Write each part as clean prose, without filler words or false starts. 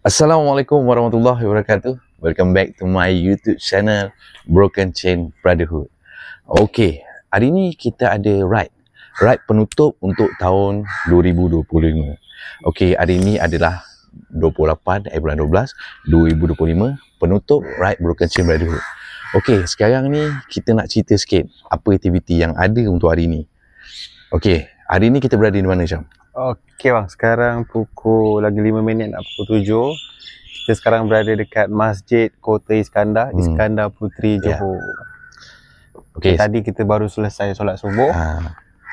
Assalamualaikum warahmatullahi wabarakatuh. Welcome back to my YouTube channel Broken Chain Brotherhood. Okay, hari ni kita ada ride penutup untuk tahun 2025. Okay, hari ni adalah 28 bulan 12 2025, penutup ride Broken Chain Brotherhood. Okay, sekarang ni kita nak cerita sikit apa aktiviti yang ada untuk hari ni. Okay, hari ni kita berada di mana, Syam? Okey bang, sekarang pukul lagi 5 minit nak pukul 7. Kita sekarang berada dekat Masjid Kota Iskandar, Iskandar Puteri, Johor. Okay, tadi kita baru selesai solat subuh.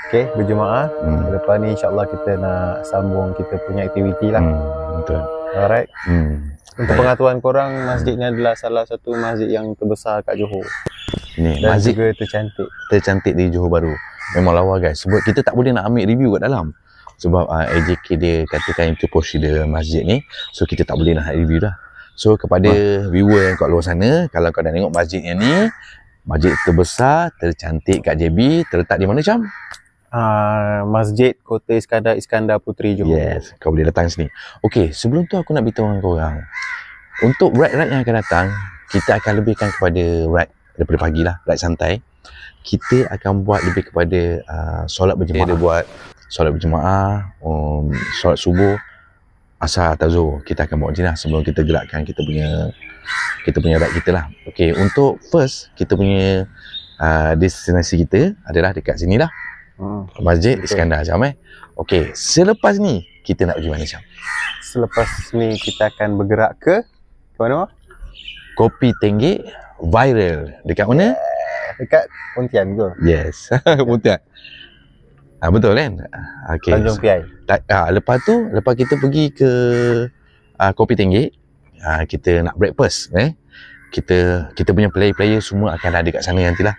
Okey, berjemaah. Lepas ni insya-Allah kita nak sambung kita punya aktiviti lah. Betul. Alright. Untuk pengetahuan korang, masjid ni adalah salah satu masjid yang terbesar kat Johor. Ni dan masjid juga tercantik di Johor Bahru. Memang lawa guys. Sebab kita tak boleh nak ambil review kat dalam. Sebab AJK dia katakan itu prosedur masjid ni, so kita tak boleh nak review dah. So kepada viewer yang kat luar sana, kalau kau dah tengok masjid yang ni, masjid terbesar, tercantik kat JB, terletak di mana, Syam? Masjid Kota Iskandar, Iskandar Puteri, Johor. Yes, kau boleh datang sini. Okey, sebelum tu aku nak beritahu dengan korang, untuk ride-ride yang akan datang, kita akan lebihkan kepada ride daripada pagi lah, ride santai. Kita akan buat lebih kepada solat berjemaah. Dia ada buat solat berjemaah, solat subuh, asar atau zuhur. Kita akan buat macam ni lah sebelum kita gerakkan kita punya ride kita lah. Okey, untuk first kita punya destinasi kita adalah dekat sini lah. Masjid Iskandar, Syam. Okey, selepas ni kita nak pergi mana, Syam? Selepas ni kita akan bergerak ke mana? Kopi Tenggek Viral. Dekat mana? Dekat Pontian ke? Yes. Pontian. Betul kan? Okay. Tanjung Piai. Lepas kita pergi ke Kopi Tenggek, kita nak breakfast. Kita punya player semua akan ada kat sana nantilah.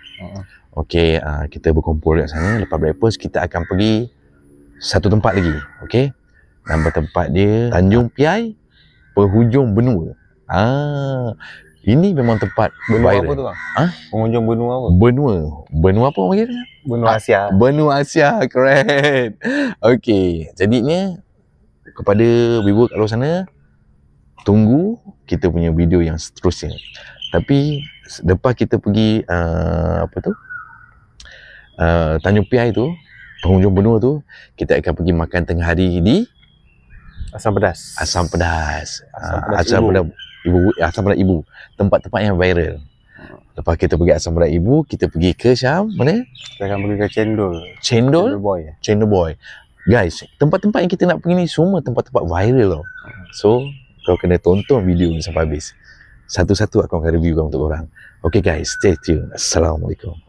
Okey, kita berkumpul kat sana. Lepas breakfast kita akan pergi satu tempat lagi. Okey. Nama tempat dia Tanjung Piai Penghujung Benua. Ini memang tempat benua viral. Apa tu bang? Penghujung benua apa? Benua apa panggil dia? Benua Asia. Benua Asia, keren. Okey, jadinya kepada viewer kat luar sana, tunggu kita punya video yang seterusnya. Tapi lepas kita pergi Tanjung Piai tu, penghujung benua tu, kita akan pergi makan tengah hari di Asam Pedas. Asam Pedas Ibu. Tempat-tempat yang viral. Lepas kita pergi Asam Pedas Ibu, kita pergi ke Syam, mana? Kita akan pergi ke Cendol. Cendol Boy. Guys, tempat-tempat yang kita nak pergi ni semua tempat-tempat viral tau. So, kau kena tonton video ni sampai habis. Satu-satu aku akan review untuk korang. Okay guys, stay tune. Assalamualaikum.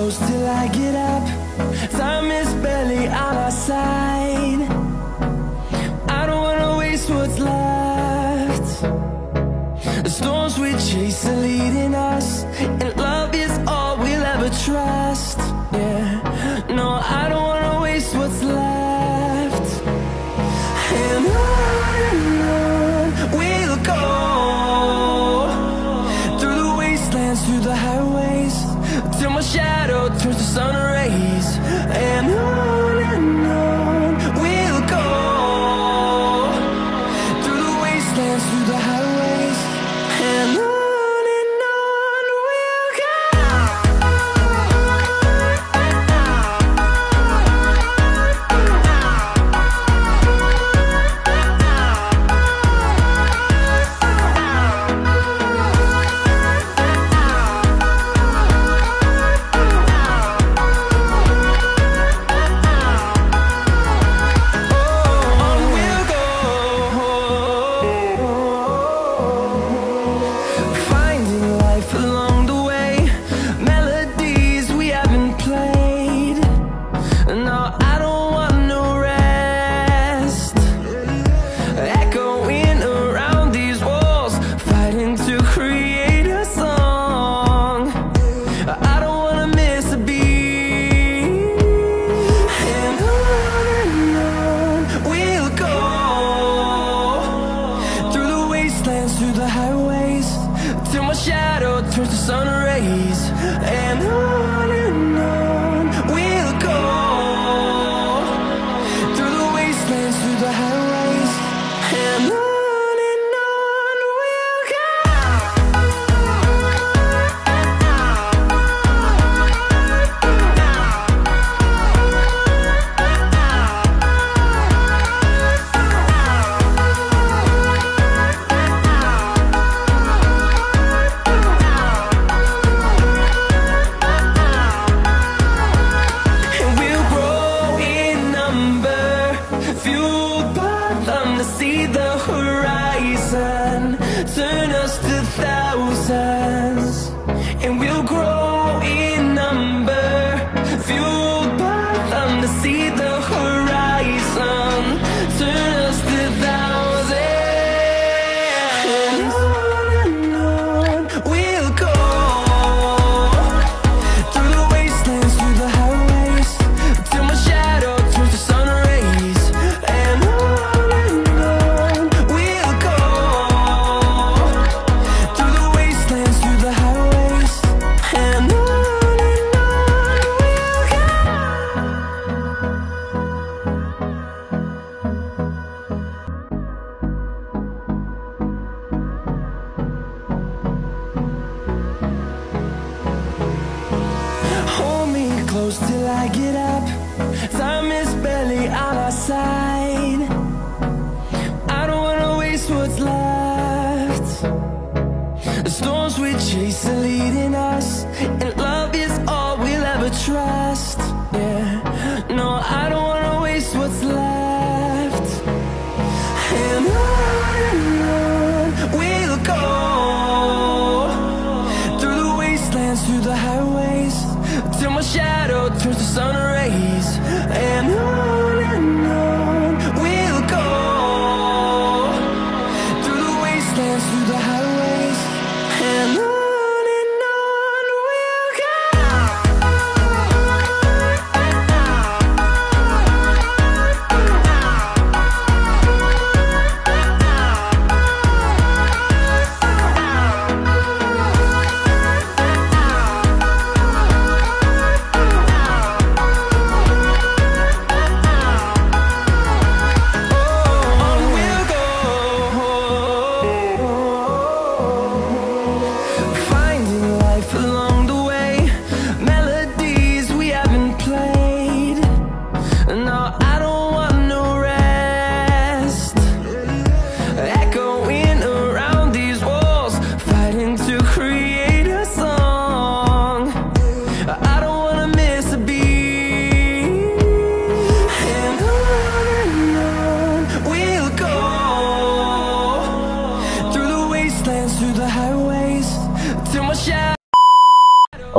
Till I get up, time is barely on our side. I don't wanna waste what's left. The storms we chase are leading us, and love is all we'll ever trust. Yeah, no, I don't wanna waste what's left. And on we'll go, through the wastelands, through the highways, till my shadow turns to sun rays. And on we'll go, through the wastelands, through the highways. And on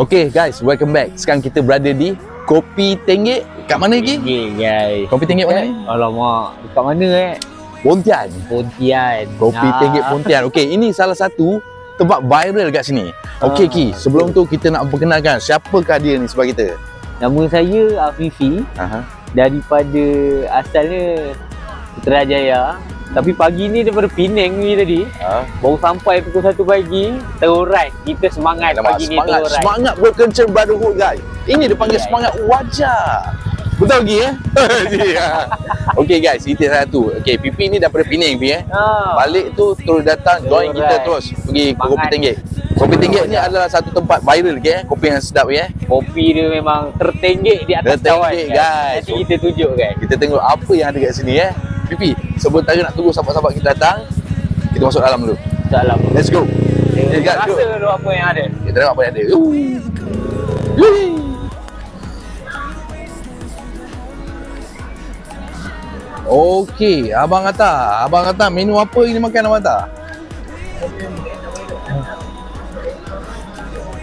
Okay guys, welcome back. Sekarang kita berada di Kopi Tenggek. Kat mana lagi? guys. Kopi Tenggek mana ni? Alamak, dekat mana Pontian. Pontian. Kopi Tenggek Pontian. Okay, ini salah satu tempat viral kat sini. Okay Ki, sebelum tu kita nak perkenalkan siapakah dia ni sebab kita. Nama saya Afifi. Daripada asalnya Putrajaya. Tapi pagi ni daripada Penang ni tadi. Baru sampai pukul 1 pagi. Terus ride. Kita semangat pagi ni terus ride. Semangat Broken Chain Brotherhood guys. Ini dia panggil semangat wajah. Betul lagi Okay guys, itu satu. Okay, Pipi ni daripada Penang balik tu terus datang join kita terus pergi ke Kopi Tenggek. Kopi Tenggek ni adalah satu tempat viral kopi yang sedap Kopi dia memang tertenggek di atas cawan guys. Nanti kita tunjuk guys. Kita tengok apa yang ada kat sini Pipi, sebentar nak tunggu sahabat-sahabat kita datang. Kita masuk dalam dulu. Dalam. Let's go. Rasa dulu apa yang ada. Kita tengok apa yang ada. Okey, abang kata menu apa ini makan abang kata?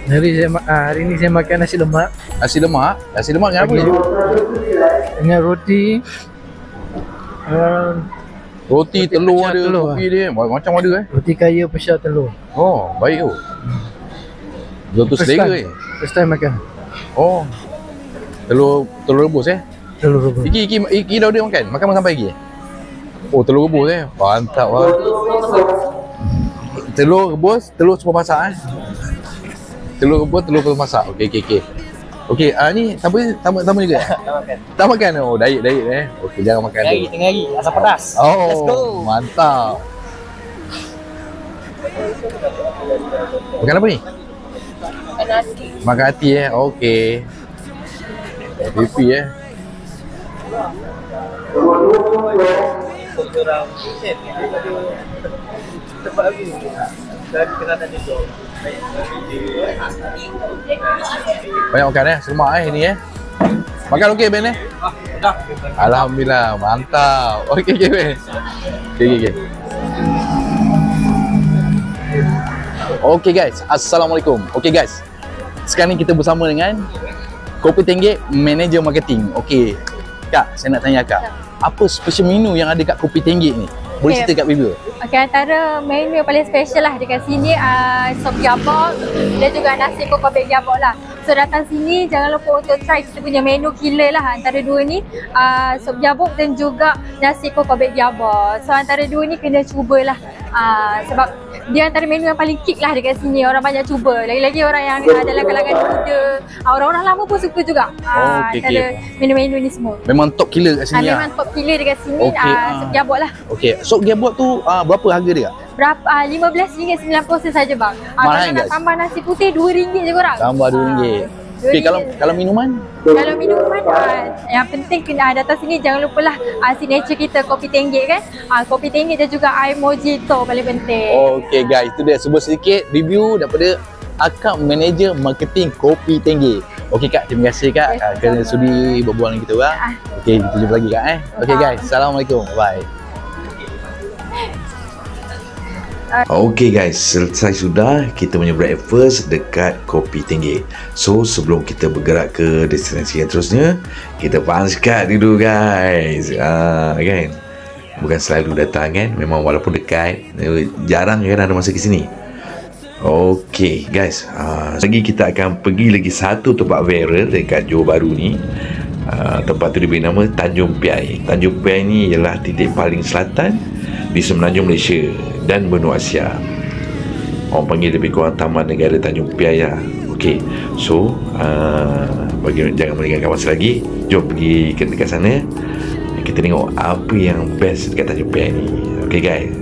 Hari ni saya makan nasi lemak. Nasi lemak dengan apa ni? Dengan roti. Roti telur ada, kopi dia macam ada Roti kaya pesar telur. Oh, baik tu. Betul selera First time makan. Oh. Telur rebus Telur rebus. Iki dah dia makan sampai lagi Oh, telur rebus mantap Telur rebus, telur semua masak Telur rebus, telur semua masak. Okey. Okey, ni tambah juga tak makan. Oh, diet Okey, jangan makan tu. Tengah hari, asam pedas. Oh, let's go. Mantap. Makan apa ni? Makan nasi. Makan hati Okey. Pipi banyak makan selamat ini Makan okey Ben Alhamdulillah, mantap. Okey Ben. Okey. Okey guys, assalamualaikum. Okey guys. Sekarang ni kita bersama dengan Kopi Tenggek Manager Marketing. Okey. Kak, saya nak tanya Kak. Apa special menu yang ada kat Kopi Tenggek ni? Boleh cerita kat Bibi? Okey, antara menu yang paling special lah dekat sini sop jabok dan juga nasi kokobek jabok lah. So datang sini jangan lupa untuk try kita punya menu killer lah. Antara dua ni sop jabok dan juga nasi kokobek jabok. So antara dua ni kena cubalah. Sebab dia antara menu yang paling kick lah dekat sini. Orang banyak cuba. Lagi-lagi orang yang dalam kalangan muda, orang-orang lama pun suka juga. Antara menu-menu ni semua. Memang top killer kat sini memang top killer dekat sini. Sop jabok lah. Okey, sop jabok tu berapa harga dia? Berapa? RM15.90 saja bang. Kalau nak tambah nasi putih RM2 je korang. Tambah RM2. Okey, kalau minuman? Kalau minuman yang penting kena datang sini, jangan lupalah signature kita Kopi Tenggek kan. Kopi Tenggek dan juga air mojito paling penting. Okey guys, itu dia sebuah sedikit review daripada Akak Manager Marketing Kopi Tenggek. Okey Kak, terima kasih Kak kerana sudi berbual dengan kita orang. Okey, kita jumpa lagi Kak Okey guys, Assalamualaikum. Bye. Okay guys, selesai sudah kita punya breakfast dekat Kopi Tenggek. So sebelum kita bergerak ke destinasi yang terusnya, kita panskat dulu guys. Kan, bukan selalu datang kan, memang walaupun dekat, jarang kan ada masa ke sini. Okay guys, lagi kita akan pergi lagi satu tempat viral dekat Johor Bahru ni. Tempat tu diberi nama Tanjung Piai. Tanjung Piai ni ialah titik paling selatan di semenanjung Malaysia dan benua Asia. Orang panggil lebih kurang Taman Negara Tanjung Piai lah. Okey, so jangan melengahkan masa lagi, jom pergi ke dekat sana. Kita tengok apa yang best dekat Tanjung Piai ni. Okey guys,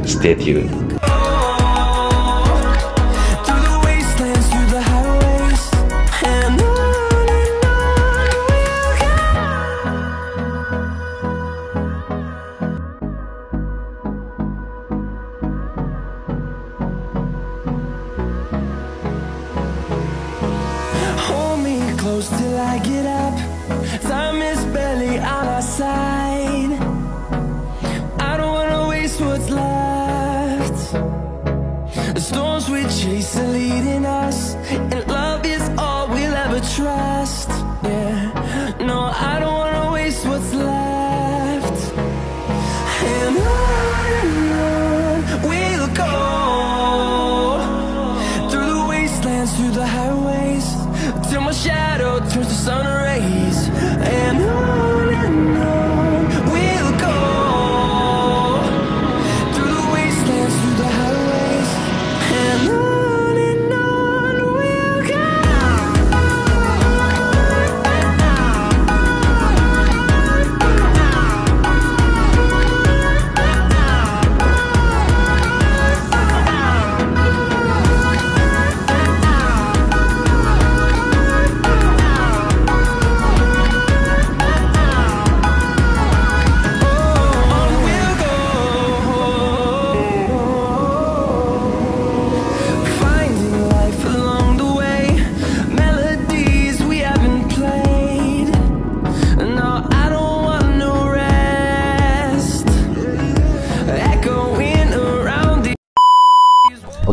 stay tune. Till I get up, time is barely on our side. I don't wanna waste what's left. The storms we chase are leading us, and love is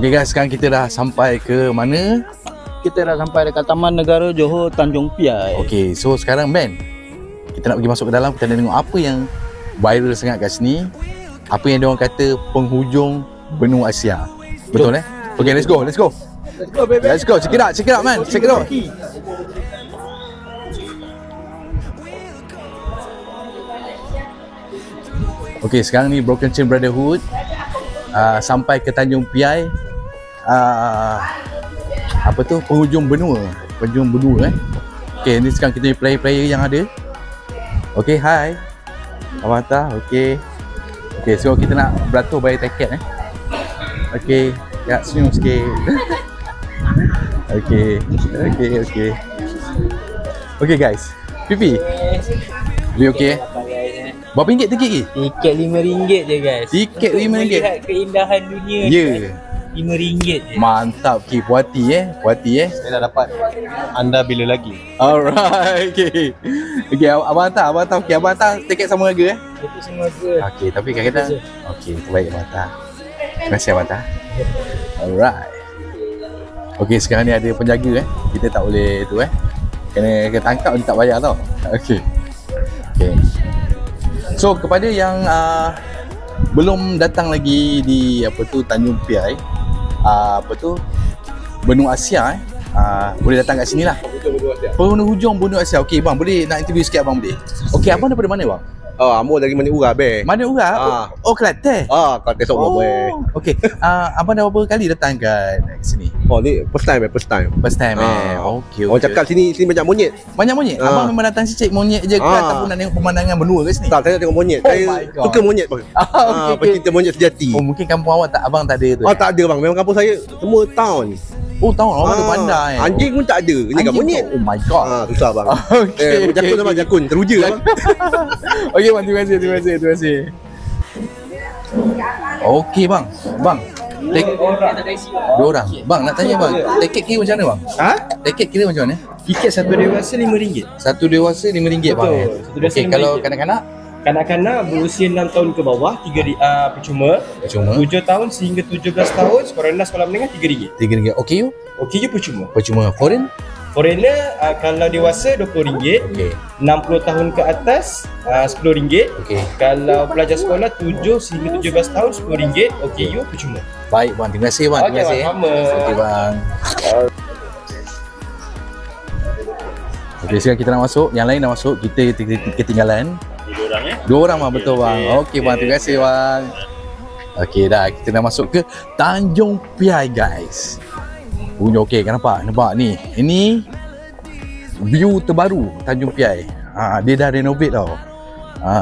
Okay guys, sekarang kita dah sampai ke mana? Kita dah sampai dekat Taman Negara Johor Tanjung Piai. Okay, so sekarang Ben, kita nak pergi masuk ke dalam, kita nak tengok apa yang viral sangat kat sini. Apa yang diorang kata penghujung benua Asia. Betul Okay, let's go. Let's go baby. Let's go, check it out man, check it out. Okay, sekarang ni Broken Chain Brotherhood sampai ke Tanjung Piai. Apa tu? Penghujung benua. Okay, ni sekarang kita punya player-player yang ada. Okay, hi Avatar, okay, so kita nak beratur bayar tiket Okay, ya, senyum sikit. Okay guys, Pipi Pipi okay? Berapa ringgit tiket ni? Tiket RM5 je guys. Tiket RM5? Melihat keindahan dunia. Ya, RM5 je. mantap. Okay, puati Saya dah dapat. Anda bila lagi? Alright, okay, abang hantar, okay, abang hantar tiket sama harga Itu semua ke. Okay, tapi kadang-kadang okay, terbaik abang hantar. Terima kasih abang hantar. Alright. Okay, sekarang ni ada penjaga kita tak boleh tu kena tangkap, dia tak bayar tau. Okay. So kepada yang belum datang lagi di Tanjung Piai, benua Asia boleh datang kat sini lah. Penghujung benua Asia. Okey bang, boleh nak interview sikit abang boleh? Okey, abang daripada mana bang? Amo dari mana Ura be? Mana Ura? Oh, Kelantan. Kelantan sok be. Okey. Abang dah berapa kali datang kat sini? Oh, ni first time. First time Okey. Orang cakap sini banyak monyet. Banyak monyet? Abang memang datang si cek monyet je ke ataupun nak tengok pemandangan benua ke sini? Tak, saya tengok monyet. Saya suka monyet bang. Pecinta monyet sejati. Oh, mungkin kampung awak abang tak ada tu. Tak ada bang. Memang kampung saya semua town. Oh, tahu orang ada bandar Anjing pun tak ada. Ini kan monyet. Oh my god. Susah bang. Okey. Jakun teruja bang. Okey bang, terima kasih. Okey bang. Dua orang. Bang, nak tanya bang, tiket kira macam mana bang? Tiket kira macam mana? Tiket satu dewasa RM5. Satu dewasa RM5 bang. Okey, kalau kanak-kanak? Kanak-kanak berusia 6 tahun ke bawah percuma. 7 tahun sehingga 17 tahun sekolah menengah RM3. RM3. OKU? OKU percuma. Foreigner kalau dewasa RM20. Okey. 60 tahun ke atas RM10. Okey. Kalau pelajar sekolah 7 sehingga 17 tahun RM10. OKU percuma. Baik bang, terima kasih bang. Terima kasih. Okey bang. Okey, sekarang kita nak masuk. Yang lain dah masuk, kita ketinggalan. Dua orang bang, betul bang. Okey bang, terima kasih bang. Okey dah, kita dah masuk ke Tanjung Piai guys. Punya okey, kan nampak ni. Ini view terbaru Tanjung Piai. Dia dah renovate tau.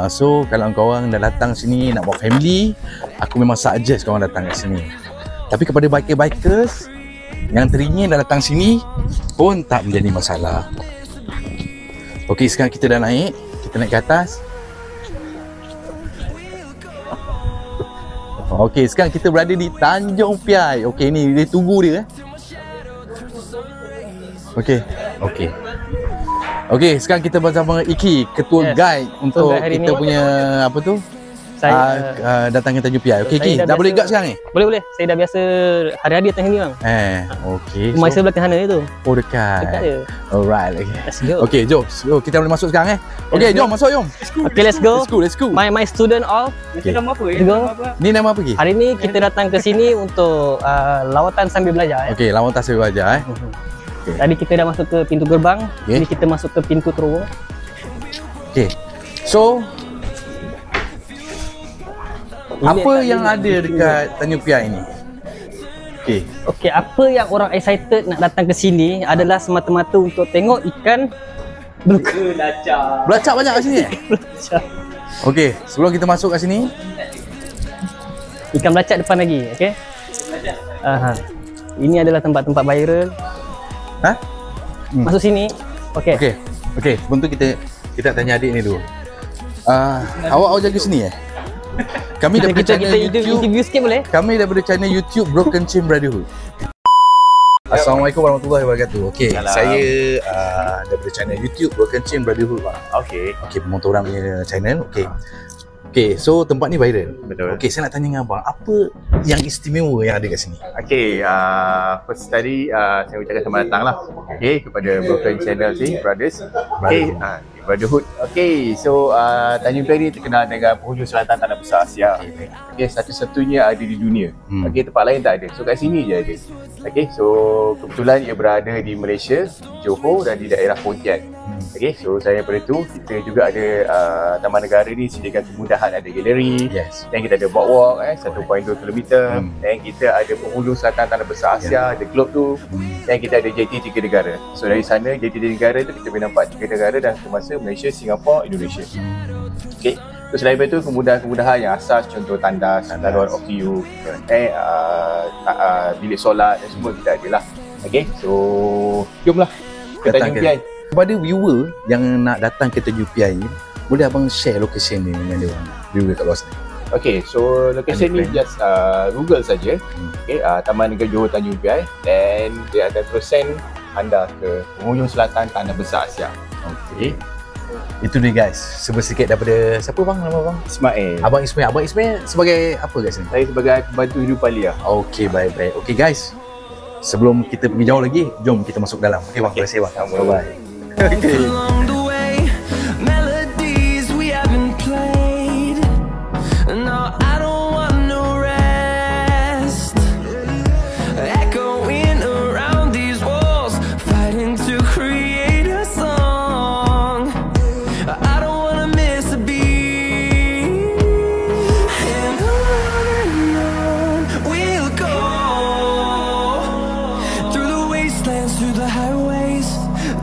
So kalau korang dah datang sini nak bawa family, aku memang suggest korang datang kat sini. Tapi kepada bikers yang teringin dah datang sini pun tak menjadi masalah. Okey, sekarang kita dah naik. Kita naik ke atas. Okey, sekarang kita berada di Tanjung Piai. Okey, ni dia tunggu dia. Okey, sekarang kita bersama Iki, ketua guide untuk kita punya datang ke Tanjung Piai. Okey, Iki, dah boleh guide sekarang ni? Boleh. Saya dah biasa hari-hari datang sini bang. Okey. Rumah saya belah sana tu. Oh, dekat je. Alright, okay. Let's go. Okey, jom. So, kita boleh masuk sekarang Okey, jom masuk jom. Okay, let's go. Let's go. My student all. Okay. Nama apa? Let's go. Ni nama apa Ki? Hari ni kita datang ke sini untuk lawatan sambil belajar. Okey, lawatan sambil belajar Okay. Tadi kita dah masuk ke pintu gerbang. Jadi kita masuk ke pintu terowong. Okey. So apa yang ada dekat Tanjung Piai ni? Okey, apa yang orang excited nak datang ke sini adalah semata-mata untuk tengok ikan belacak. Belacak banyak kat sini Okey, sebelum kita masuk kat sini, ikan belacak depan lagi, okey? Ini adalah tempat-tempat viral. Masuk sini. Okey. Okey, sebelum tu kita tanya adik ni dulu. Awak jaga sini Kami daripada channel YouTube. Interview sikit boleh? Kami daripada channel YouTube Broken Chain Brotherhood. Assalamualaikum warahmatullahi wabarakatuh. Okey, saya daripada channel YouTube Broken Chain Brotherhood. Okey, pemotoran punya channel. Okey. Okay, so tempat ni viral. Betul. Okay, saya nak tanya dengan abang, apa yang istimewa yang ada kat sini? Okay, first tadi saya ucapkan selamat datang lah. Okay, kepada Broken Channel ni, Brothers. Okay, Brotherhood. Okay, so Tanjung Piai ni terkenal dengan penghujung selatan tanah besar Asia. Okay, satu-satunya ada di dunia. Okay, tempat lain tak ada. So kat sini je ada. Okay, so kebetulan ia berada di Malaysia, di Johor dan di daerah Pontian. Okay, so selain daripada tu, kita juga ada Taman Negara ni sediakan kemudahan, ada galeri, dan kita ada boardwalk 1.2 km, dan kita ada penghulu selatan tanah besar Asia, ada globe tu, dan kita ada JT 3 negara. So dari sana JT 3 negara tu kita boleh nampak 3 negara dan semasa Malaysia, Singapura, Indonesia. Okay, so selain daripada tu kemudahan-kemudahan yang asas, contoh tandas, laluan OKU, bilik solat dan semua kita ada lah. Okay, so jomlah ke Tanjung Piai. Kepada viewer yang nak datang ke Tanjung Piai, boleh abang share location ni dengan dia orang, viewer kat luar sana? Okay, so location ni just Google saja. Okay, Taman Negara Johor Tanjung Piai, dan dia akan terus send anda ke penghujung selatan tanah besar Asia. Okay. Itu dia guys, sebesikit daripada siapa bang, nama bang? Ismail. Abang Ismail. Abang Ismail sebagai apa kat sini? Saya sebagai pembantu hidupan liar. Okay, baik-baik. Okay guys, sebelum kita pergi jauh lagi, jom kita masuk dalam. Okay bang, terima kasih bang. Bye-bye. Okay. Along the way, melodies we haven't played. No, I don't want no rest. Echoing around these walls, fighting to create a song. I don't wanna miss a beat. And on we'll go, through the wastelands, through the highways,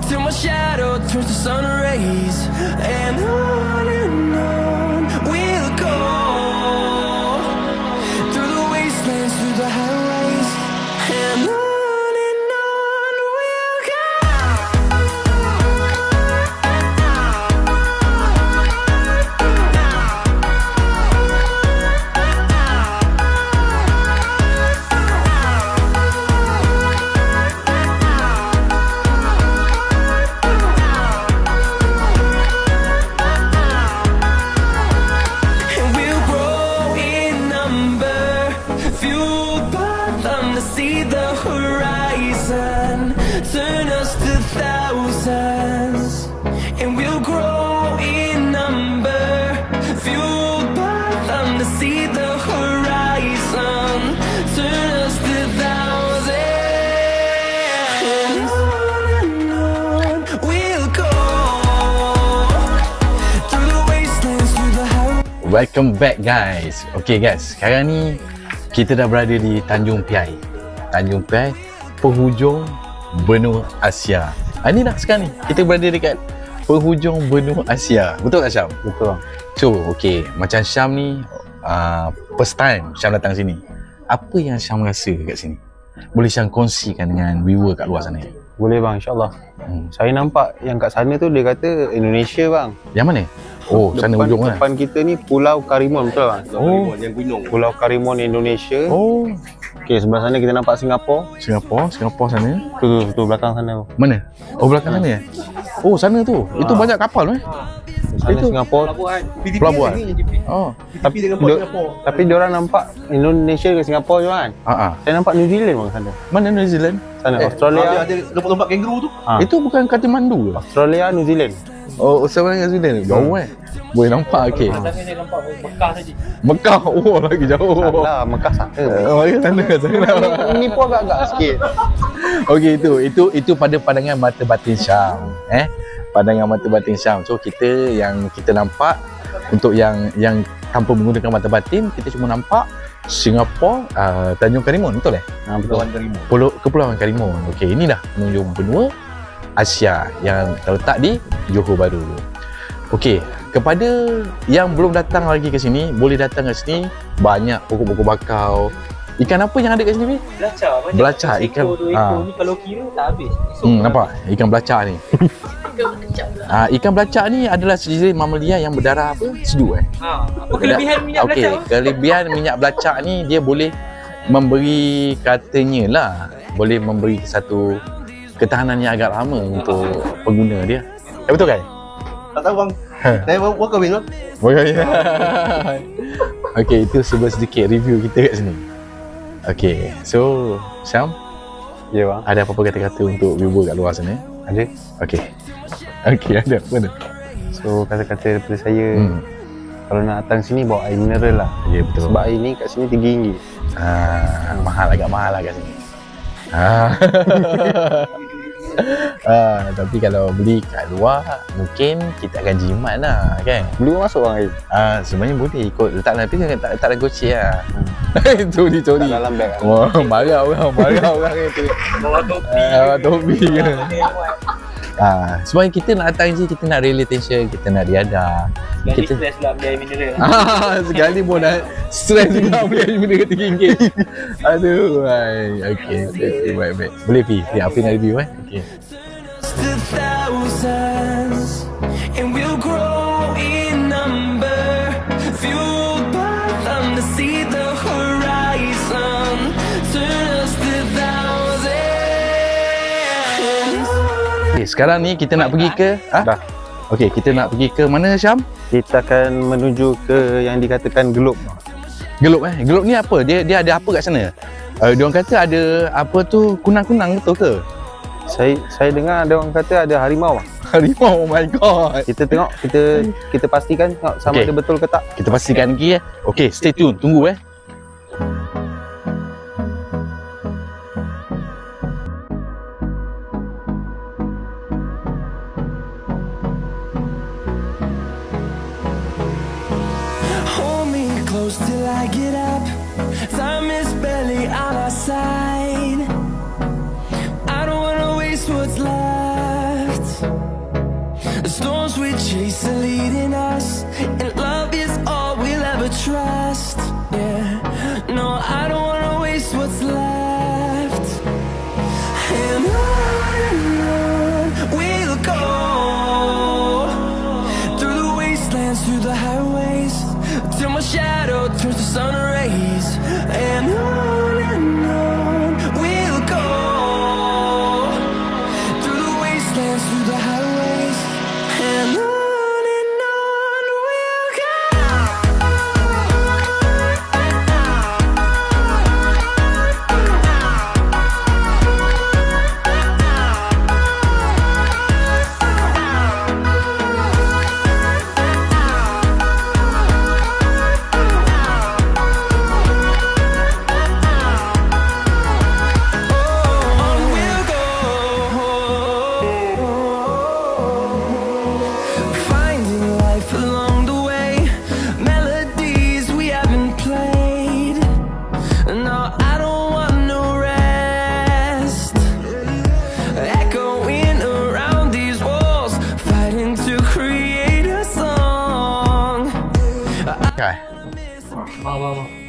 till my shadow turns to sun rays. And on we'll go, through the wastelands, through the highways. And on we'll go. And we'll grow in number, fueled by them to see the horizon, turn us to thousands. And we'll grow in number, fueled by them to see the horizon, turn us to thousands. And on we'll go, through the wastelands, through the highways. Welcome back guys. Okay guys, sekarang ni kita dah berada di Tanjung Piai. Tanjung Piai, penghujung benua Asia. Ini dah sekarang ni, kita berada dekat penghujung benua Asia. Betul tak Syam? Betul. So, okay, macam Syam ni first time Syam datang sini. Apa yang Syam rasa kat sini? Boleh Syam kongsikan dengan viewer kat luar sana? Boleh bang, insyaAllah. Saya nampak yang kat sana tu dia kata Indonesia bang. Yang mana? Oh, sana ujung lah. Depan kita ni Pulau Karimun, betul bang? Oh, yang gunung. Pulau Karimun Indonesia. oh, Okey, sebelah sana kita nampak Singapura. Singapura sana. Tu belakang sana tu. Mana? Oh, belakang sana ya? Oh, sana tu. Itu banyak kapal Sana Itu Singapura. pelabuhan. Oh, Tapi diorang nampak Indonesia ke Singapura je kan? Saya nampak New Zealand bang sana. Mana New Zealand? Sana Australia. Ada lompat-lompat kangaroo tu. Itu bukan Kathmandu ke? Australia, New Zealand. Oh, Australia New Zealand. Jauh boleh nampak okey. Saya nampak Mekah saja. Mekah, oh lagi jauh. Lah, Mekah sana. Oh, ya sana sana. Ini pun agak-agak sikit. Okey, itu pada pandangan mata batin Syam, pandangan mata batin Syam. So kita yang kita nampak untuk yang tanpa menggunakan mata batin, kita cuma nampak Singapura, Tanjung Karimun, betul Betul. Kepulauan Karimun. Okey, inilah penghujung benua Asia yang terletak di Johor Bahru. Okey, kepada yang belum datang lagi ke sini, boleh datang ke sini. Banyak pokok-pokok bakau. Ikan apa yang ada kat sini, Bi? Belacak. banyak. Belacak, ikan. Ekor, 2 ekor ni kalau kira tak habis. Nampak? Ikan belacak ni. Ikan belacak ni adalah sejenis mamalia yang berdarah apa? Sejuk Apa kelebihan minyak Okey, belacak? kelebihan minyak belacak ni dia boleh memberi, katanya lah, boleh memberi satu ketahanan yang agak lama untuk pengguna dia. Betul kan? Tak tahu bang. Walk away bang. Boleh. Okay, itu sedikit review kita kat sini. Okay, so Syam, Ya bang. ada apa-apa kata-kata untuk viewer kat luar sana? Ada. Okay. Okay, ada. Mana? So kata-kata daripada saya, kalau nak datang sini bawa air mineral lah. Ya, betul. Sebab air ni kat sini RM3. Agak mahal lah kat sini. Tapi kalau beli kat luar, mungkin kita akan jimat lah kan. Beli masuk bang air. Sebenarnya boleh ikut letak tapi tak ada gocek lah. Sorry. Tak dalam beg lah. Wah, marah orang itu. Bawa topi kan. Sebab kita nak datang je, kita nak rally tension, kita nak riadah. Sekali stress nak beli air mineral. Sekali pun dah stress juga beli air mineral RM3. Aduh, okay, baik. Boleh Fi, apa nak review Okay. The thousands, and we'll grow in number, fueled by them to see the horizon, turn us to thousands. Okay, sekarang ni kita nak pergi ke Dah. Okay, kita nak pergi ke mana Syam? Kita akan menuju ke yang dikatakan Globe. Gelup Gelup ni apa? Dia ada apa kat sana? Diorang kata ada apa tu kunang-kunang, betul ke? Saya dengar ada orang kata ada harimau. Harimau, oh my god. Kita tengok, kita pastikan tengok sama Okay. ada betul ke tak. Kita pastikan lagi Okay, stay tune, tunggu Hold me close till I get up. Time is barely on our side. I don't wanna waste what's left. The storms we chase are leading us, and love is all we'll ever trust. Yeah, no, I don't wanna waste what's left. And on we'll go, through the wastelands, through the highways, till my shadow turns to sun rays. And on we'll go, through the wastelands, through the highways, and on we'll go. Finding life along the way, melodies we haven't played. No, I don't want no rest. Echoing around these walls, fighting to create a song.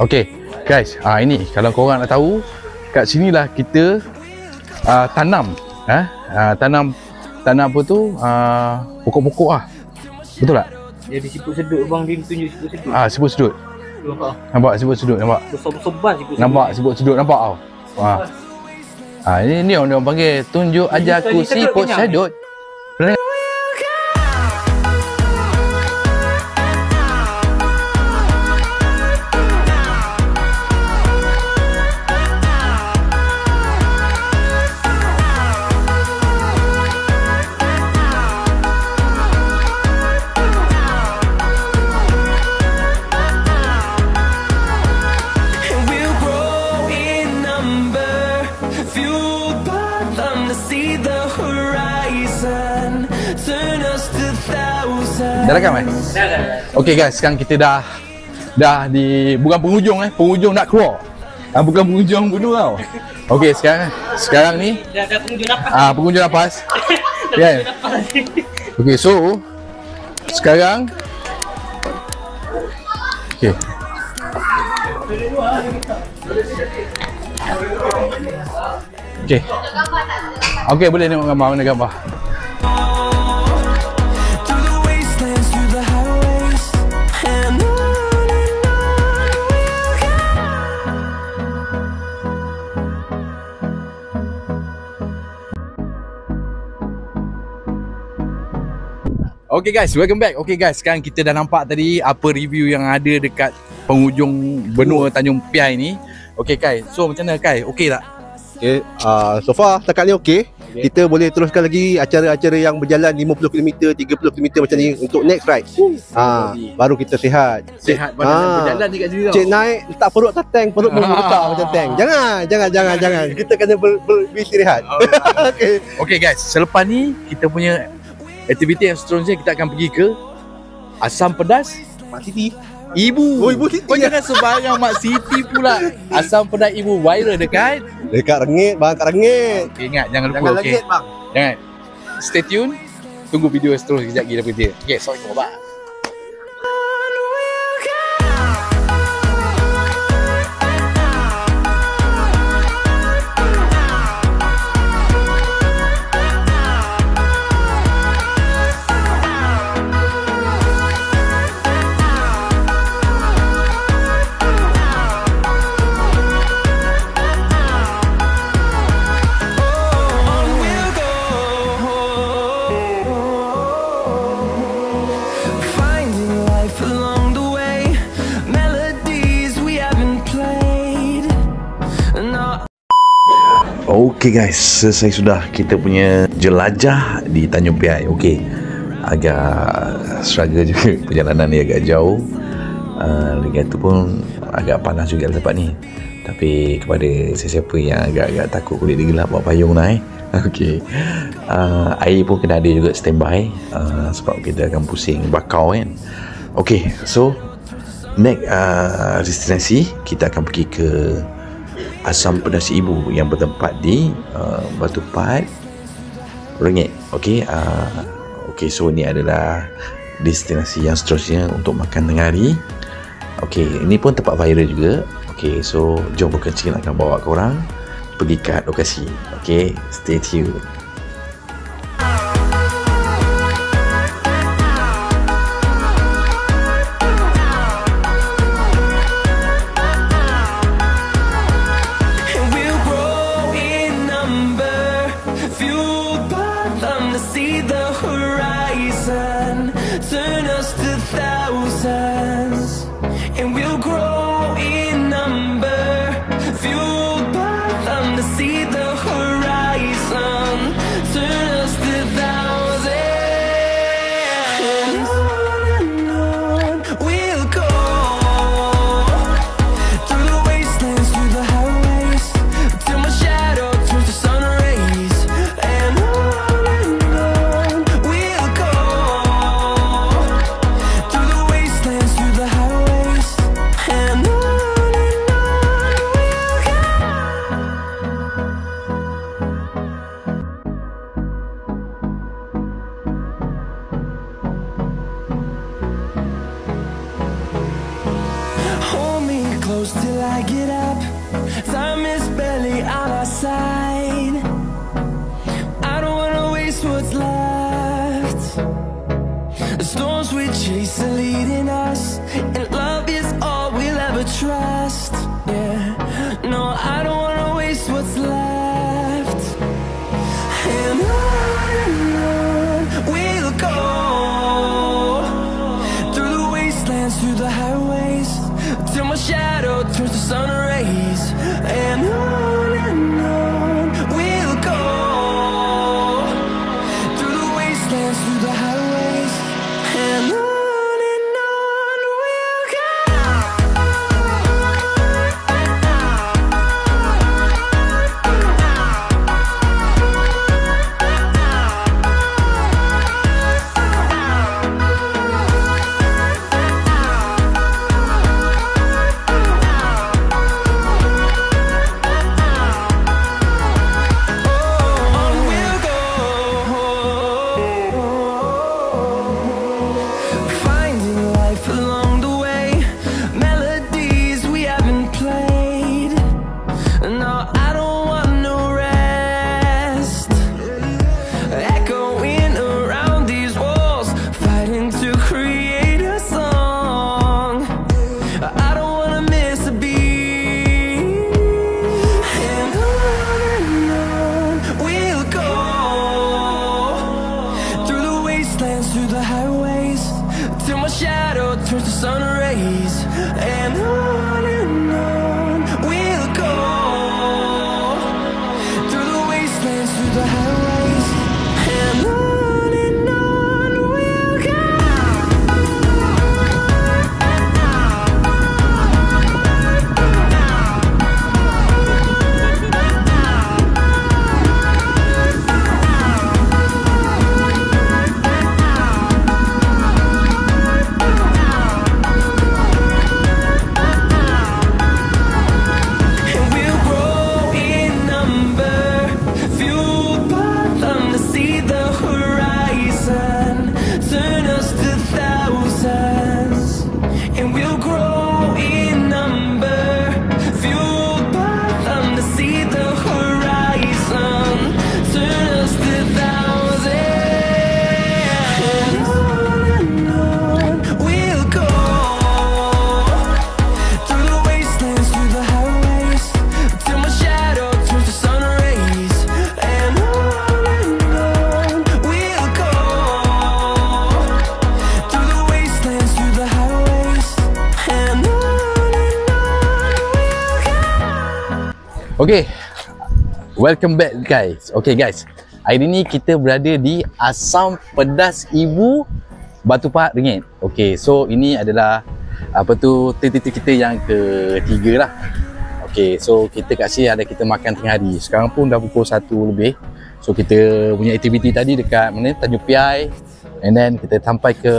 Okay guys, ini kalau korang nak tahu, kat sinilah kita tanam tanam apa tu, pokok-pokok lah. Betul tak? Dia di siput sedut bang, dia tunjuk siput sedut. Siput sedut. Nampak? Nampak siput sedut, nampak? Besar-besar ban siput sedut. Nampak siput sedut, nampak tau. Ini orang panggil tunjuk aja aku Tadi sedut siput kenyang. sedut. And we'll grow in number, fueled by them to see the horizon, turn us to thousands. Dah rekam Okay guys, sekarang kita dah di bukan penghujung penghujung nak keluar. Bukan penghujung bunuh tau. Okay, sekarang ni Dah pengunjung dapat. penghujung nafas. Kan? Okay, so sekarang okay. Okay, boleh tengok gambar, mana gambar? Through the wastelands, through the highways, and on we'll go. Okay guys, welcome back. Okay guys, sekarang kita dah nampak tadi apa review yang ada dekat penghujung benua Tanjung Piai ni. Okay Kai, so macam mana Kai? Okay tak? Okay, so far setakat ni okay. Kita boleh teruskan lagi acara-acara yang berjalan 50km, 30km macam ni untuk next ride. Baru kita sihat. Sihat badan berjalan ni kat sini tau. Cik naik, letak perut atas tank, perut besar macam tank. Jangan. Kita kena beristirahat. Okay guys, selepas ni kita punya aktiviti yang seterusnya kita akan pergi ke Asam Pedas Mak Siti. Ibu. Oh, Ibu Siti. Kau jangan sembarang Mak Siti pula. Asam Pedas Ibu viral dekat Rengit bang, kat Rengit. Okay, ingat jangan lupa. Jangan langit bang. Jangan. Stay tune. Tunggu video seterusnya kejap lagi daripada dia. Okay, Assalamualaikum. Bye. Okay guys, selesai sudah kita punya jelajah di Tanjung Piai. Okay, agak struggle juga perjalanan ni, agak jauh. Lagi tu pun agak panas juga tempat ni. Tapi kepada sesiapa yang agak-agak takut kulit dia gelap, bawa payung lah Okay, air pun kena ada juga standby, sebab kita akan pusing bakau kan. Okay, so next destinasi kita akan pergi ke Asam Pedas Ibu yang bertempat di Batu Pahat, Rengit. Okay, okay, so ni adalah destinasi yang seterusnya untuk makan tengah hari. Okay, ini pun tempat viral juga. Okay, so jom Kecil akan bawa korang pergi ke lokasi. Okay, stay tuned. Till I get up, time is barely on our side. I don't wanna waste what's left. The storms we chase are leading us, and love is all we'll ever trust. Yeah, no, I don't wanna waste what's left. And on we'll go, through the wastelands, through the highways, till my shadow turns to sun rays. And on we'll go, through the wastelands, through the highways. And on we'll go. shadow turns to sun rays, and on we'll go, through the wastelands, through the highways, and on we'll go. Okay, welcome back guys. Okay guys, hari ni kita berada di Asam Pedas Ibu Batu Pahat Rengit. Okay, so ini adalah titik kita yang ketiga lah. Okay, so kita kat sini ada kita makan tengah hari. Sekarang pun dah pukul 1 lebih. So kita punya aktiviti tadi dekat mana, Tanjung Piai, and then kita sampai ke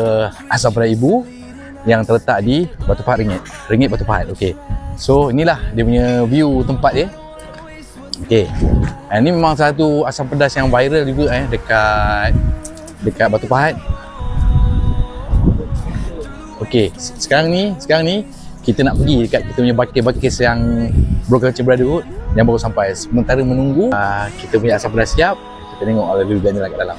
Asam Pedas Ibu yang terletak di Batu Pahat Rengit Batu Pahat. Okay, so inilah dia punya view tempat dia. Okay, ini memang satu asam pedas yang viral juga dekat Batu Pahat. Okay, sekarang ni kita nak pergi dekat kita punya bakis yang Broken Culture Brotherhood yang baru sampai. Sementara menunggu kita punya asam pedas siap, kita tengok ada view kat dalam.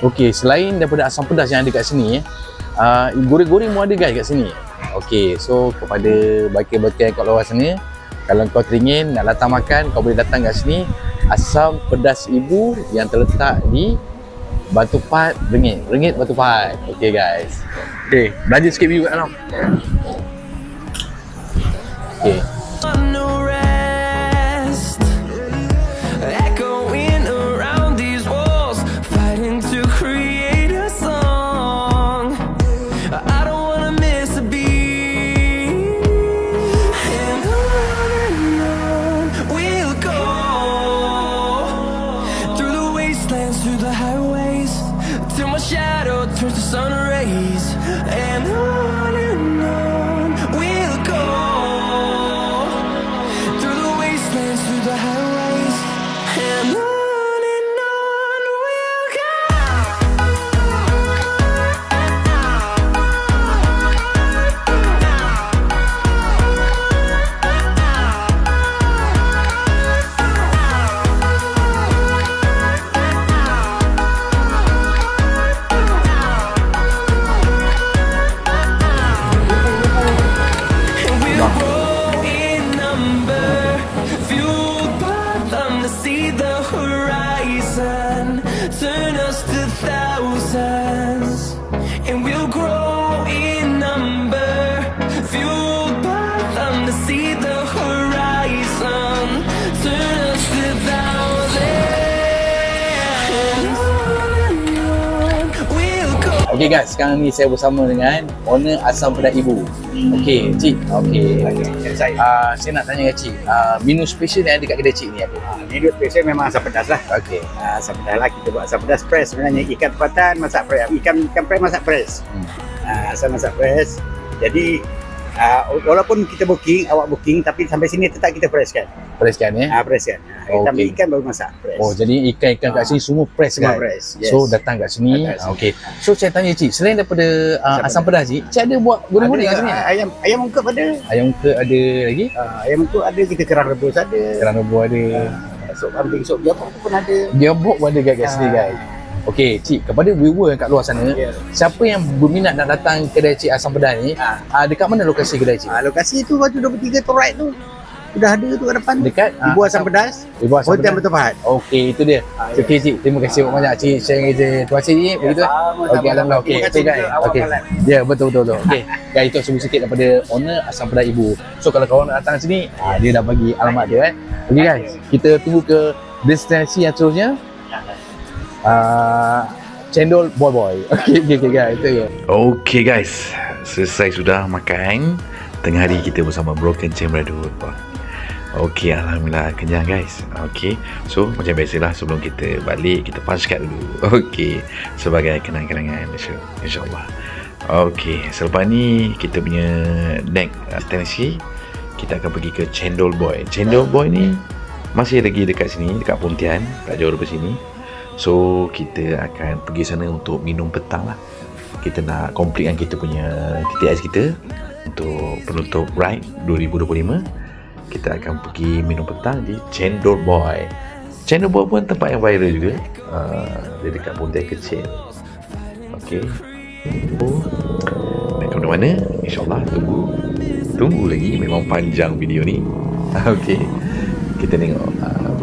Okey, selain daripada asam pedas yang ada kat sini, goreng-goreng pun ada guys kat sini. Okey, so kepada bakir-bakir kat luar sana, kalau kau teringin nak datang makan, kau boleh datang kat sini, Asam Pedas Ibu yang terletak di Batu Pahat Rengit Batu Pahat. Okey guys. Okey, belanja sikit view kat dalam. Okey. Turns to sun rays, and on we'll go, through the wastelands, through the highways, and on we'll go. Turn us to thousands, and we'll grow in number, fueled by them to see the horizon. Turn us to thousands, and on we'll go. Okay guys, sekarang ni saya bersama dengan owner Asam Pedas Ibu. Okay, Cik. Okay. Saya nak tanya kat Cik, menu special yang ada kat kedai Cik ni apa? Menu special memang asam pedas lah. Okay. Asam pedas lah, kita buat asam pedas fresh sebenarnya. Ikan tempatan masak fresh, ikan fresh masak fresh. Asam masak fresh. Jadi walaupun kita booking, awak booking, tapi sampai sini tetap kita fresh kan? Fresh kan ya? Fresh kan. Kita ambil ikan baru masak fresh. Oh, jadi ikan-ikan kat sini semua fresh kan? Semua fresh, yes. So datang kat sini. Okay. So saya tanya Cik, selain daripada asam pedas Cik ada buat goreng-goreng kat sini? Ayam ungkep ada. Ayam ungkep ada lagi? Ayam ungkep ada, kita kerang rebus ada. Kerang rebus ada. Sop kambing, sop gearbox pun ada. Gearbox pun ada kat sini guys. Okey, Cik, kepada viewer yang kat luar sana, siapa yang berminat nak datang kedai Cik Asam Pedas ni, dekat mana lokasi kedai Cik? Lokasi tu waktu 23 tu right tu. Sudah ada tu kat depan. Dekat Ibu Asam Pedas. Ibu Asam Hotel Pedas. Betul Fahad. Okey, itu dia. Okey, Cik. Terima kasih banyak Cik share kerja Tuan Cik ni. Begitu. Okey, alhamdulillah. Okey, Terima kasih guys. juga awak Okey. kalat. Ya, betul. Okey. Guys, itu sebut sikit daripada owner Asam Pedas Ibu. So kalau korang nak datang sini, dia dah bagi alamat dia Okey guys, kita tunggu ke destinasi yang seterusnya. Cendol Boy. Okey guys, itu je. Okey guys, selesai sudah makan. Tengah hari kita bersama Broken Chain Brotherhood. Okey, alhamdulillah kenyang guys. Okey, so macam biasalah sebelum kita balik kita punch card dulu. Okey, sebagai kenang-kenangan insya-Allah. Okey, selepas ni kita punya next destinasi kita akan pergi ke Cendol Boy. Cendol Boy ni masih lagi dekat sini, dekat Pontian, tak jauh dari sini. So kita akan pergi sana untuk minum petang lah. Kita nak completekan kita punya TTS kita untuk penutup ride 2025. Kita akan pergi minum petang di Cendol Boy. Cendol Boy pun tempat yang viral juga. Dia dekat Pontian kecil. Okey. Nak ke mana? InsyaAllah tunggu lagi. Memang panjang video ni. Okey. Kita tengok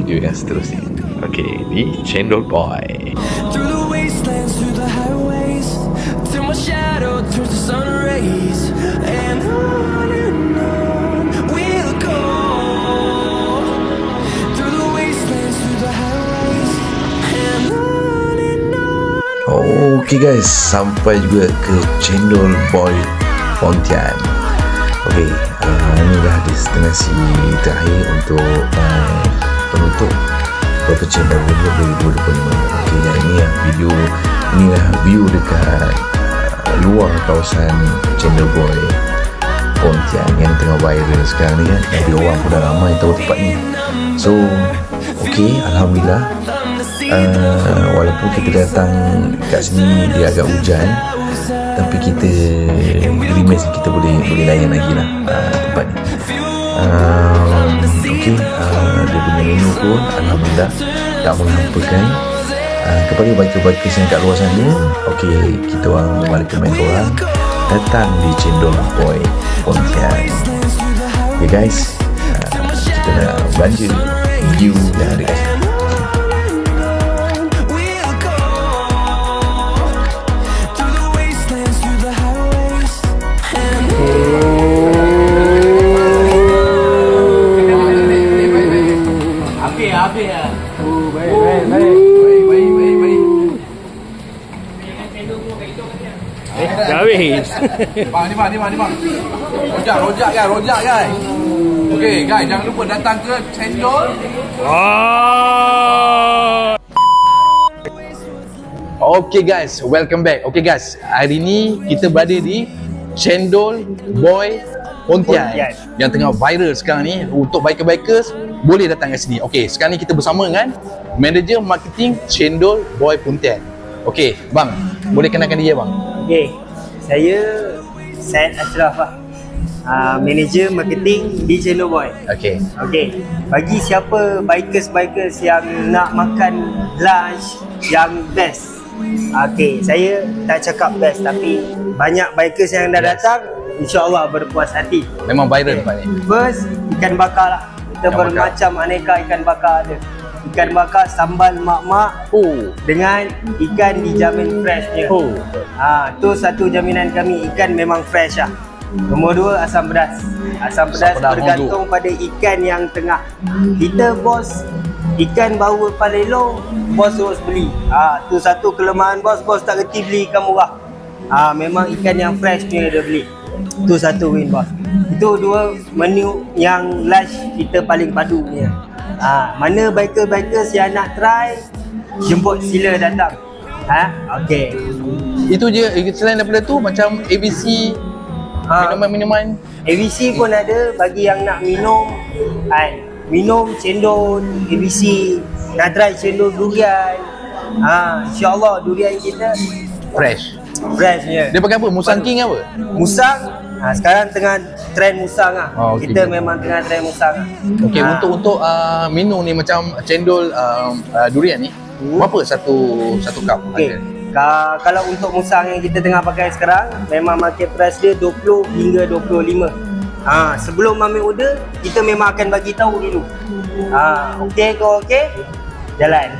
video yang seterusnya. Okey, di Cendol Boy. Through the wastelands, through the highways, till my shadow turns to sun rays, and on we'll go. Through the wastelands, through the highways, and on. Okey guys, sampai juga ke Cendol Boy Pontian. Okey, ini dah destinasi terakhir untuk penutup Broken Chain Brotherhood 2025. Okey, yang ini video, inilah view dekat luar kawasan Cendol Boy Pontian yang tengah viral sekarang ni kan. Tapi orang pun dah ramai tahu tempat ni. So, okey, alhamdulillah. Walaupun kita datang kat sini dia agak hujan, tapi kita rematch kita boleh layan lagi lah tempat ni. Okey, dia punya menu pun alhamdulillah tak menghampakan. Kepada biker-bikers yang kat luar sana, okey, kita orang merekomen korang datang di Cendol Boy Pontian. Okay guys, kita nak belanja view yang ada kat sini. Habis lah. Dah habis. Bang. Rojak guys. Okey guys, jangan lupa datang ke Cendol. Okey guys, welcome back. Okey guys, hari ni kita berada di Cendol Boy Pontian yang tengah viral sekarang ni. Untuk biker-bikers boleh datang ke sini. Okey, sekarang ni kita bersama dengan manager marketing Cendol Boy Pontian. Okey, bang, boleh kenalkan dia bang? Okey, saya Syed Ashraf lah. Manager marketing di Cendol Boy. Okey. Bagi siapa bikers yang nak makan lunch yang best. Okey, saya tak cakap best tapi banyak bikers yang dah datang, insya-Allah berpuas hati. Memang viral tempat ni. First, ikan bakar lah. Kita bermacam aneka ikan bakar ada. Ikan bakar sambal mak-mak dengan ikan dijamin freshnya. Tu satu jaminan kami, ikan memang fresh lah. Nombor dua, asam pedas. Asam pedas bergantung pada ikan yang tengah. Kita bos ikan bau paling low, bos terus beli. Tu satu kelemahan bos tak reti beli ikan murah. Memang ikan yang fresh ni dia beli. Tu satu win bos. Itu dua menu yang lunch kita paling padu punya. Mana biker-bikers yang nak try, jemput sila datang. Okey. Itu je, selain daripada tu macam ABC, minuman-minuman. ABC pun ada bagi yang nak minum. Minum cendol ABC, nak try cendol durian. InsyaAllah durian kita fresh ya. Dia pakai apa? Musang King apa? Musang. Sekarang tengah trend musang lah. Kita memang tengah trend musang lah. Okey, untuk menu ni macam cendol durian ni, Berapa satu cup? Okey. Kalau untuk musang yang kita tengah pakai sekarang, memang market price dia 20 hingga 25. Sebelum ambil order, kita memang akan bagi tahu dulu. Okey ke okey? Jalan.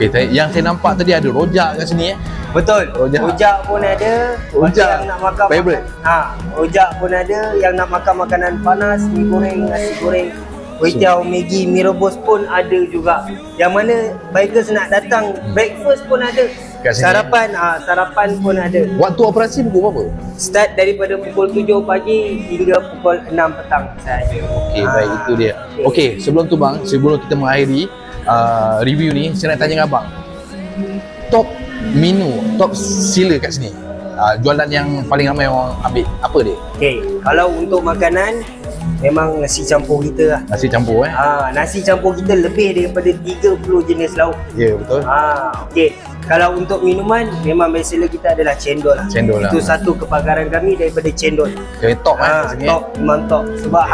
Okey, yang saya nampak tadi ada rojak kat sini Betul. Rojak pun ada. Rojak yang nak makan favorite. Rojak pun ada, yang nak makan makanan panas, mi goreng, nasi goreng, kuih-tiao, Maggi, mi rebus pun ada juga. Yang mana bikers nak datang breakfast pun ada. Sarapan pun ada. Waktu operasi pukul berapa? Start daripada pukul 7 pagi hingga pukul 6 petang sahaja. Okey, baik, itu dia. Okey, sebelum tu bang, sebelum kita mengakhiri review ni, saya nak tanya dengan abang, top menu, top seller kat sini, jualan yang paling ramai orang ambil, apa dia? Okey, kalau untuk makanan, memang nasi campur kita lah. Nasi campur nasi campur kita lebih daripada 30 jenis lauk. Ya, betul. Okey. Kalau untuk minuman, memang best seller kita adalah cendol lah. Cendol lah. Itu satu kepakaran kami daripada cendol. Okay, top top, memang top. Sebab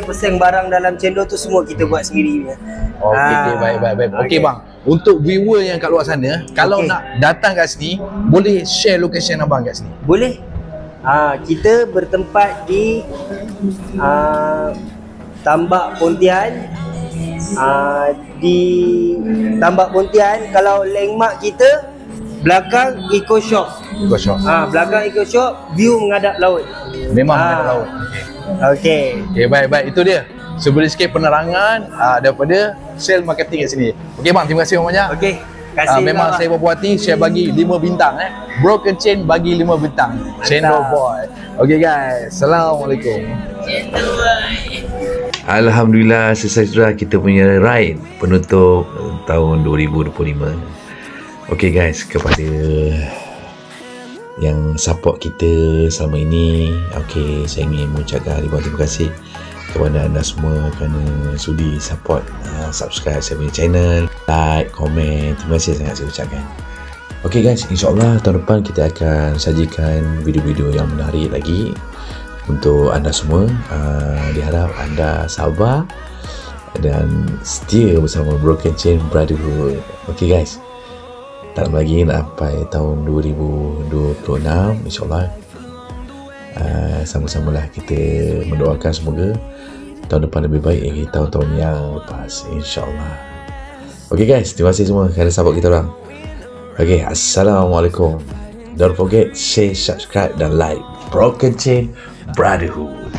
100% barang dalam cendol tu semua kita buat sendiri. Okey, baik. Okey bang, untuk viewer yang kat luar sana, kalau nak datang kat sini, boleh share location abang kat sini? Boleh. Kita bertempat di Tambak Pontian. Di Tambak Pontian, kalau landmark kita belakang Eco Shop. Belakang Eco Shop, view menghadap laut. Memang menghadap laut. Okey. Baik, itu dia. Seberi sikit penerangan daripada sales marketing kat sini. Okey bang, terima kasih banyak. Okey. Kasih memang saya berpuas hati, saya bagi 5 bintang Broken Chain bagi 5 bintang. Cendol Boy. Okey guys, Assalamualaikum. Alhamdulillah, selesai sudah kita punya ride penutup tahun 2025. Okey guys, kepada yang support kita selama ini, okey, saya ingin mengucapkan ribuan terima kasih kepada anda semua kerana sudi support, subscribe saya punya channel, like, komen. Terima kasih sangat saya ucapkan. Okey guys, insyaAllah tahun depan kita akan sajikan video-video yang menarik lagi untuk anda semua. Diharap anda sabar dan setia bersama Broken Chain Brotherhood. Okey guys, tak lama lagi nak sampai tahun 2026, insyaAllah. Sama-samalah kita mendoakan semoga tahun depan lebih baik lagi tahun-tahun yang lepas, insyaAllah. Okey guys, terima kasih semua kerana support kita orang. Okey, Assalamualaikum. Don't forget, share, subscribe dan like Broken Chain Brotherhood.